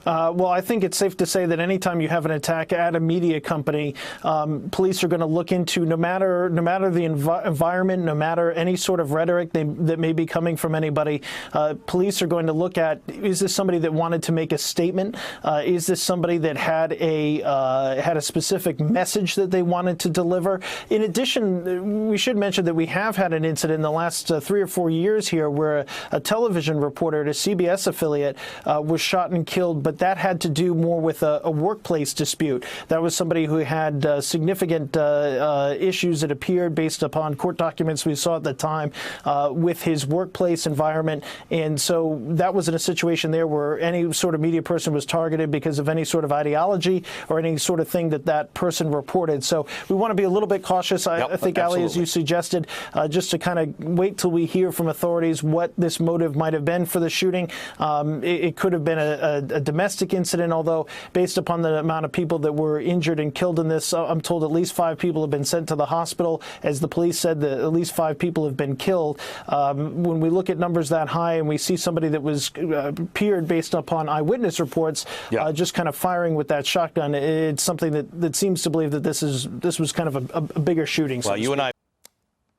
Well, I think it's safe to say that anytime you have an attack at a media company, police are going to look into, no matter the environment, no matter any sort of rhetoric that may be coming from anybody, police are going to look at, is this somebody that wanted to make a statement? Is this somebody that had a specific message that they wanted to deliver? In addition, we should mention that we have had an incident in the last 3 or 4 years here where a television reporter at a CBS affiliate was shot and killed, but that had to do more with a workplace dispute. That was somebody who had significant issues, it appeared, based upon court documents we saw at the time, with his workplace environment. And so that was in a situation there where any sort of media person was targeted because of any sort of ideology or any sort of thing that person reported. So we want to be a little bit cautious. I think, Ali, as you suggested, just to kind of wait till we hear from authorities what this motive might have been for the shooting. It could have been a domestic incident, although based upon the amount of people that were injured and killed in this, I'm told at least 5 people have been sent to the hospital. As the police said, that at least 5 people have been killed. When we look at numbers that high and we see somebody that was appeared based upon eyewitness reports, just kind of firing with that shotgun, it's something that seems to believe that this was kind of a bigger shooting. Well, you and I.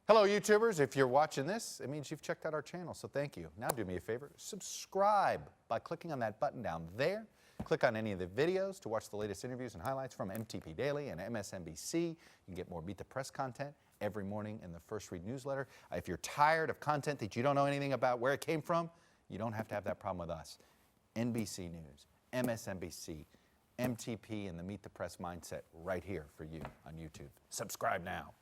Hello, YouTubers. If you're watching this, it means you've checked out our channel, so thank you. Now do me a favor, subscribe by clicking on that button down there. Click on any of the videos to watch the latest interviews and highlights from MTP Daily and MSNBC. You can get more Beat the Press content every morning in the First Read newsletter. If you're tired of content that you don't know anything about where it came from, you don't have to have that problem with us. NBC News, MSNBC, MTP, and the Meet the Press mindset right here for you on YouTube. Subscribe now.